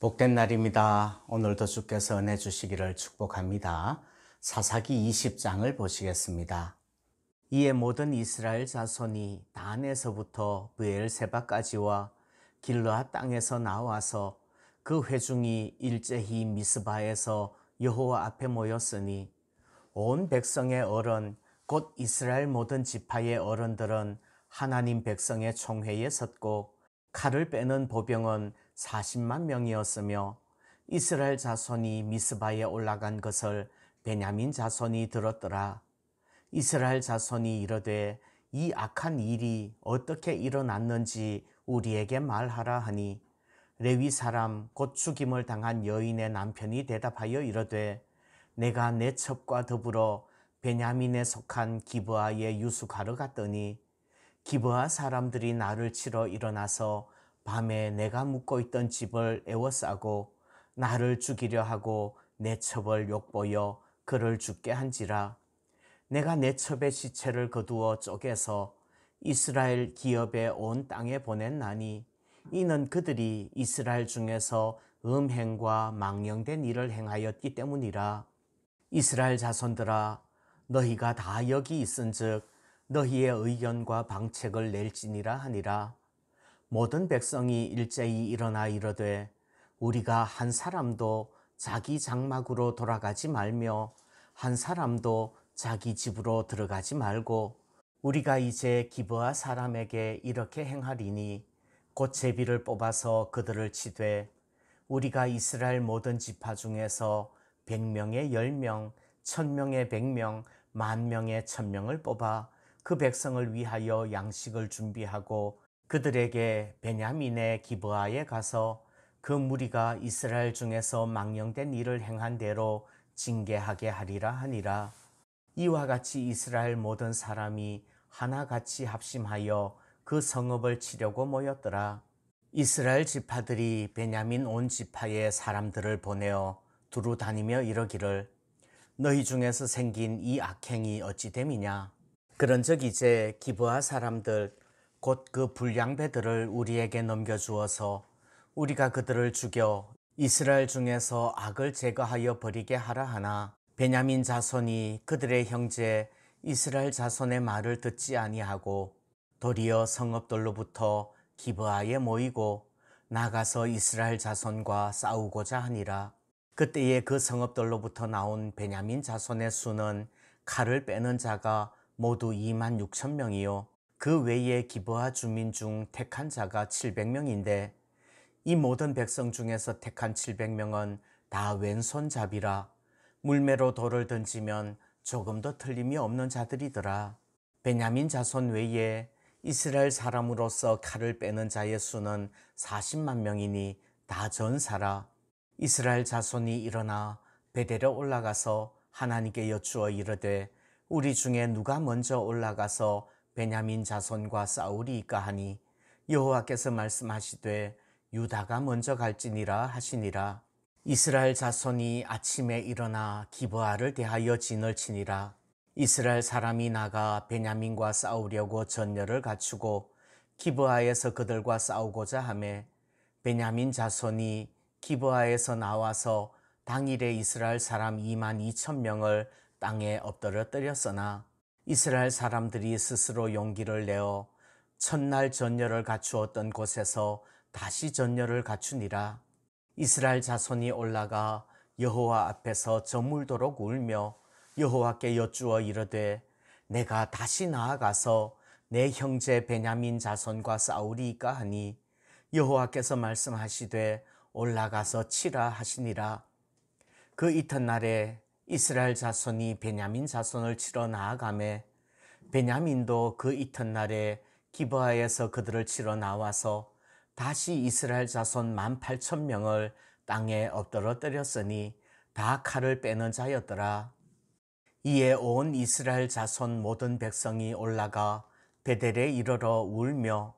복된 날입니다. 오늘도 주께서 은혜 주시기를 축복합니다. 사사기 20장을 보시겠습니다. 이에 모든 이스라엘 자손이 단에서부터 브엘세바까지와 길르앗 땅에서 나와서 그 회중이 일제히 미스바에서 여호와 앞에 모였으니 온 백성의 어른 곧 이스라엘 모든 지파의 어른들은 하나님 백성의 총회에 섰고 칼을 빼는 보병은 40만 명이었으며 이스라엘 자손이 미스바에 올라간 것을 베냐민 자손이 들었더라. 이스라엘 자손이 이르되 이 악한 일이 어떻게 일어났는지 우리에게 말하라 하니 레위 사람 곧 죽임을 당한 여인의 남편이 대답하여 이르되 내가 내 첩과 더불어 베냐민에 속한 기브아에 유숙하러 갔더니 기브아 사람들이 나를 치러 일어나서 밤에 내가 묵고 있던 집을 에워싸고 나를 죽이려 하고 내 첩을 욕보여 그를 죽게 한지라. 내가 내 첩의 시체를 거두어 쪼개서 이스라엘 기업의 온 땅에 보냈나니 이는 그들이 이스라엘 중에서 음행과 망령된 일을 행하였기 때문이라. 이스라엘 자손들아, 너희가 다 여기 있은즉 너희의 의견과 방책을 낼지니라 하니라. 모든 백성이 일제히 일어나 이르되 우리가 한 사람도 자기 장막으로 돌아가지 말며 한 사람도 자기 집으로 들어가지 말고 우리가 이제 기브아 사람에게 이렇게 행하리니 곧 제비를 뽑아서 그들을 치되 우리가 이스라엘 모든 지파 중에서 100명에 10명, 1000명에 100명, 10,000명에 1000명을 뽑아 그 백성을 위하여 양식을 준비하고 그들에게 베냐민의 기브아에 가서 그 무리가 이스라엘 중에서 망령된 일을 행한 대로 징계하게 하리라 하니라. 이와 같이 이스라엘 모든 사람이 하나같이 합심하여 그 성읍을 치려고 모였더라. 이스라엘 지파들이 베냐민 온 지파의 사람들을 보내어 두루 다니며 이러기를 너희 중에서 생긴 이 악행이 어찌 됨이냐. 그런즉 이제 기브아 사람들 곧 그 불량배들을 우리에게 넘겨주어서 우리가 그들을 죽여 이스라엘 중에서 악을 제거하여 버리게 하라 하나 베냐민 자손이 그들의 형제 이스라엘 자손의 말을 듣지 아니하고 도리어 성읍들로부터 기브아에 모이고 나가서 이스라엘 자손과 싸우고자 하니라. 그때에 그 성읍들로부터 나온 베냐민 자손의 수는 칼을 빼는 자가 모두 26,000명이요 그 외에 기브아 주민 중 택한 자가 700명인데 이 모든 백성 중에서 택한 700명은 다 왼손잡이라 물매로 돌을 던지면 조금도 틀림이 없는 자들이더라. 베냐민 자손 외에 이스라엘 사람으로서 칼을 빼는 자의 수는 40만 명이니 다 전사라. 이스라엘 자손이 일어나 베델에 올라가서 하나님께 여쭈어 이르되 우리 중에 누가 먼저 올라가서 베냐민 자손과 싸우리이까 하니 여호와께서 말씀하시되 유다가 먼저 갈지니라 하시니라. 이스라엘 자손이 아침에 일어나 기브아를 대하여 진을 치니라. 이스라엘 사람이 나가 베냐민과 싸우려고 전열을 갖추고 기브아에서 그들과 싸우고자 하매 베냐민 자손이 기브아에서 나와서 당일에 이스라엘 사람 22,000명을 땅에 엎드려뜨렸으나 이스라엘 사람들이 스스로 용기를 내어 첫날 전열을 갖추었던 곳에서 다시 전열을 갖추니라. 이스라엘 자손이 올라가 여호와 앞에서 저물도록 울며 여호와께 여쭈어 이르되 내가 다시 나아가서 내 형제 베냐민 자손과 싸우리이까 하니 여호와께서 말씀하시되 올라가서 치라 하시니라. 그 이튿날에 이스라엘 자손이 베냐민 자손을 치러 나아가매 베냐민도 그 이튿날에 기브아에서 그들을 치러 나와서 다시 이스라엘 자손 18,000명을 땅에 엎드러뜨렸으니 다 칼을 빼는 자였더라. 이에 온 이스라엘 자손 모든 백성이 올라가 베델에 이르러 울며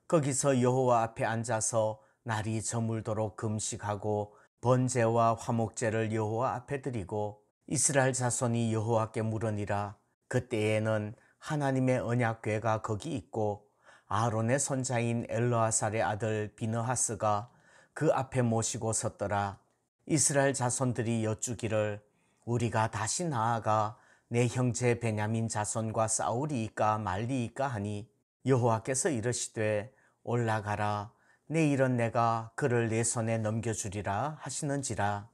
거기서 여호와 앞에 앉아서 날이 저물도록 금식하고 번제와 화목제를 여호와 앞에 드리고 이스라엘 자손이 여호와께 물으니라. 그때에는 하나님의 언약궤가 거기 있고 아론의 손자인 엘르아살의 아들 비느하스가 그 앞에 모시고 섰더라. 이스라엘 자손들이 여쭈기를 우리가 다시 나아가 내 형제 베냐민 자손과 싸우리이까 말리이까 하니 여호와께서 이르시되 올라가라. 내일은 내가 그를 내 손에 넘겨주리라 하시는지라.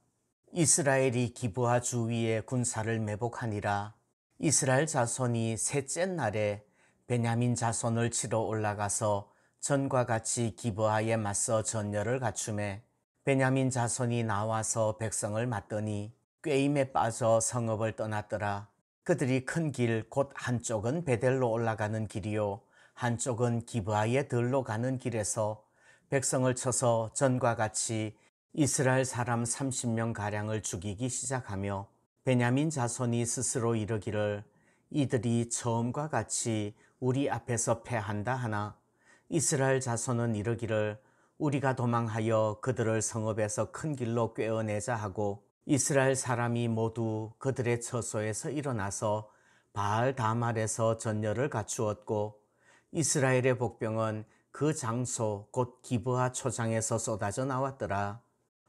이스라엘이 기브아 주위에 군사를 매복하니라. 이스라엘 자손이 셋째 날에 베냐민 자손을 치러 올라가서 전과 같이 기브아에 맞서 전열을 갖추매 베냐민 자손이 나와서 백성을 맞더니 꾀임에 빠져 성읍을 떠났더라. 그들이 큰 길 곧 한쪽은 베델로 올라가는 길이요 한쪽은 기브아의 들로 가는 길에서 백성을 쳐서 전과 같이 이스라엘 사람 30명 가량을 죽이기 시작하며 베냐민 자손이 스스로 이르기를 이들이 처음과 같이 우리 앞에서 패한다 하나 이스라엘 자손은 이르기를 우리가 도망하여 그들을 성읍에서 큰 길로 꿰어내자 하고 이스라엘 사람이 모두 그들의 처소에서 일어나서 바알 다말에서 전열을 갖추었고 이스라엘의 복병은 그 장소 곧 기브아 초장에서 쏟아져 나왔더라.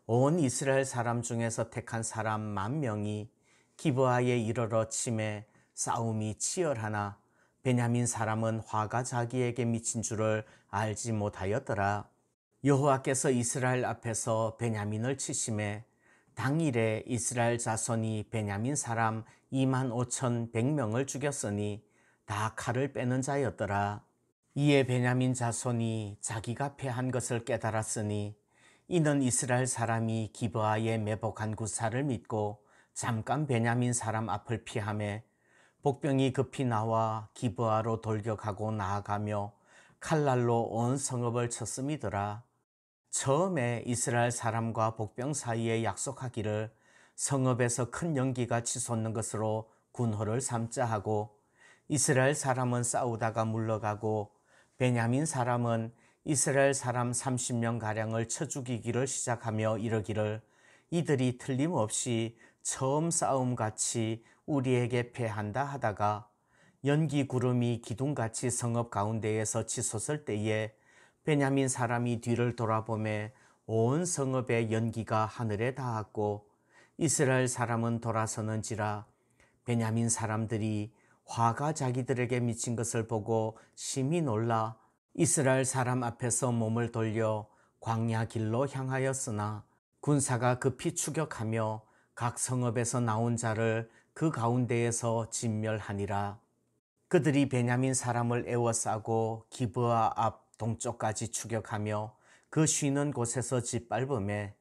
온 이스라엘 사람 중에서 택한 사람 10,000명이 기브아에 이르러 치매 싸움이 치열하나 베냐민 사람은 화가 자기에게 미친 줄을 알지 못하였더라. 여호와께서 이스라엘 앞에서 베냐민을 치심에 당일에 이스라엘 자손이 베냐민 사람 25,100명을 죽였으니 다 칼을 빼는 자였더라. 이에 베냐민 자손이 자기가 패한 것을 깨달았으니 이는 이스라엘 사람이 기브아에 매복한 구사를 믿고 잠깐 베냐민 사람 앞을 피하매 복병이 급히 나와 기브아로 돌격하고 나아가며 칼날로 온 성읍을 쳤음이더라. 처음에 이스라엘 사람과 복병 사이에 약속하기를 성읍에서 큰 연기가 치솟는 것으로 군호를 삼자 하고 이스라엘 사람은 싸우다가 물러가고 베냐민 사람은 이스라엘 사람 30명가량을 쳐 죽이기를 시작하며 이르기를 이들이 틀림없이 처음 싸움같이 우리에게 패한다 하다가 연기 구름이 기둥같이 성읍 가운데에서 치솟을 때에 베냐민 사람이 뒤를 돌아보매 온 성읍의 연기가 하늘에 닿았고 이스라엘 사람은 돌아서는지라 베냐민 사람들이 화가 자기들에게 미친 것을 보고 심히 놀라 이스라엘 사람 앞에서 몸을 돌려 광야 길로 향하였으나 군사가 급히 추격하며 각 성읍에서 나온 자를 그 가운데에서 진멸하니라. 그들이 베냐민 사람을 에워싸고 기브아 앞 동쪽까지 추격하며 그 쉬는 곳에서 짓밟음에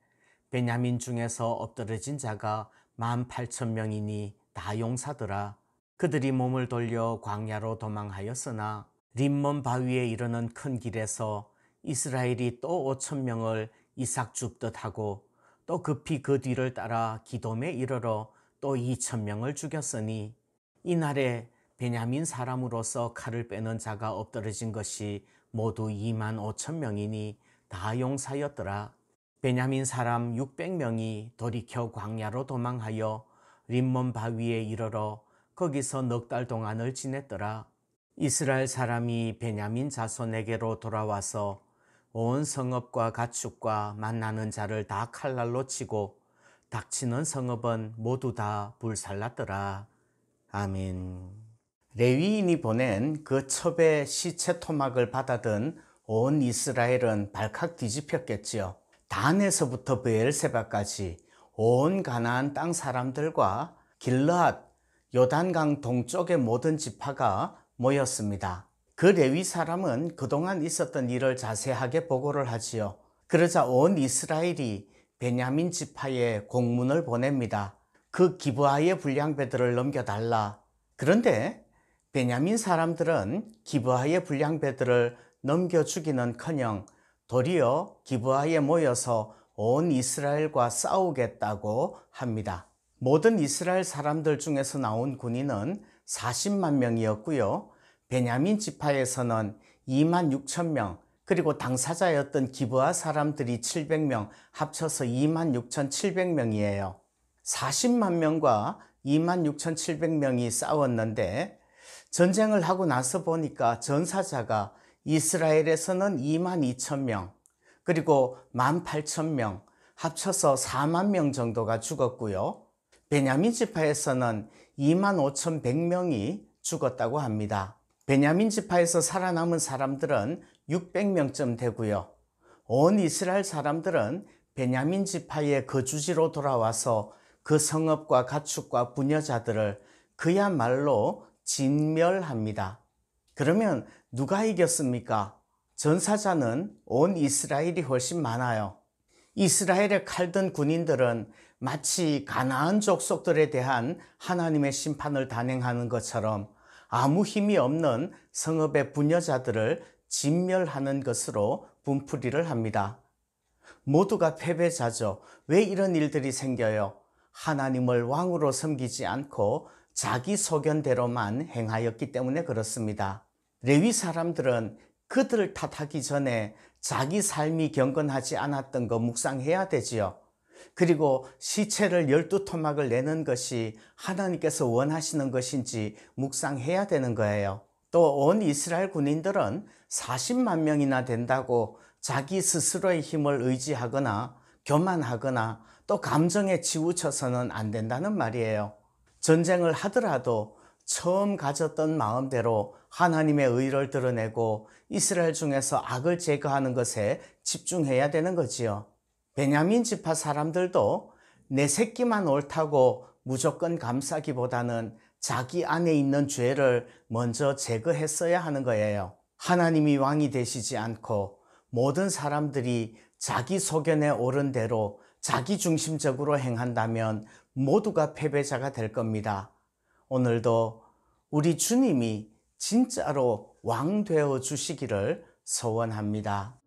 베냐민 중에서 엎드러진 자가 18,000명이니 다 용사더라. 그들이 몸을 돌려 광야로 도망하였으나 림몬 바위에 이르는 큰 길에서 이스라엘이 또 5,000명을 이삭 줍듯 하고 또 급히 그 뒤를 따라 기돔에 이르러 또 2,000명을 죽였으니 이날에 베냐민 사람으로서 칼을 빼는 자가 엎드러진 것이 모두 25,000명이니 다 용사였더라. 베냐민 사람 600명이 돌이켜 광야로 도망하여 림몬 바위에 이르러 거기서 넉 달 동안을 지냈더라. 이스라엘 사람이 베냐민 자손에게로 돌아와서 온 성읍과 가축과 만나는 자를 다 칼날로 치고 닥치는 성읍은 모두 다 불살랐더라. 아멘. 레위인이 보낸 그 첩의 시체 토막을 받아든 온 이스라엘은 발칵 뒤집혔겠지요. 단에서부터 브엘세바까지 온 가나안 땅 사람들과 길르앗 요단강 동쪽의 모든 지파가 모였습니다. 그 레위 사람은 그동안 있었던 일을 자세하게 보고를 하지요. 그러자 온 이스라엘이 베냐민 지파에 공문을 보냅니다. 그 기브아의 불량배들을 넘겨달라. 그런데 베냐민 사람들은 기브아의 불량배들을 넘겨주기는커녕 도리어 기브아에 모여서 온 이스라엘과 싸우겠다고 합니다. 모든 이스라엘 사람들 중에서 나온 군인은 40만 명이었고요. 베냐민 지파에서는 26,000명, 그리고 당사자였던 기브아 사람들이 700명, 합쳐서 26,700명이에요. 40만 명과 26,700명이 싸웠는데 전쟁을 하고 나서 보니까 전사자가 이스라엘에서는 22,000명, 그리고 18,000명, 합쳐서 4만 명 정도가 죽었고요. 베냐민 지파에서는 25,100명이 죽었다고 합니다. 베냐민 지파에서 살아남은 사람들은 600명쯤 되고요. 온 이스라엘 사람들은 베냐민 지파의 거주지로 돌아와서 그 성읍과 가축과 부녀자들을 그야말로 진멸합니다. 그러면 누가 이겼습니까? 전사자는 온 이스라엘이 훨씬 많아요. 이스라엘에 칼든 군인들은 마치 가나안 족속들에 대한 하나님의 심판을 단행하는 것처럼 아무 힘이 없는 성읍의 부녀자들을 진멸하는 것으로 분풀이를 합니다. 모두가 패배자죠. 왜 이런 일들이 생겨요? 하나님을 왕으로 섬기지 않고 자기 소견대로만 행하였기 때문에 그렇습니다. 레위 사람들은 그들을 탓하기 전에 자기 삶이 경건하지 않았던 거 묵상해야 되지요. 그리고 시체를 12토막을 내는 것이 하나님께서 원하시는 것인지 묵상해야 되는 거예요. 또 온 이스라엘 군인들은 40만 명이나 된다고 자기 스스로의 힘을 의지하거나 교만하거나 또 감정에 치우쳐서는 안 된다는 말이에요. 전쟁을 하더라도 처음 가졌던 마음대로 하나님의 의를 드러내고 이스라엘 중에서 악을 제거하는 것에 집중해야 되는 거지요. 베냐민 지파 사람들도 내 새끼만 옳다고 무조건 감싸기보다는 자기 안에 있는 죄를 먼저 제거했어야 하는 거예요. 하나님이 왕이 되시지 않고 모든 사람들이 자기 소견에 옳은 대로 자기 중심적으로 행한다면 모두가 패배자가 될 겁니다. 오늘도 우리 주님이 진짜로 왕 되어 주시기를 소원합니다.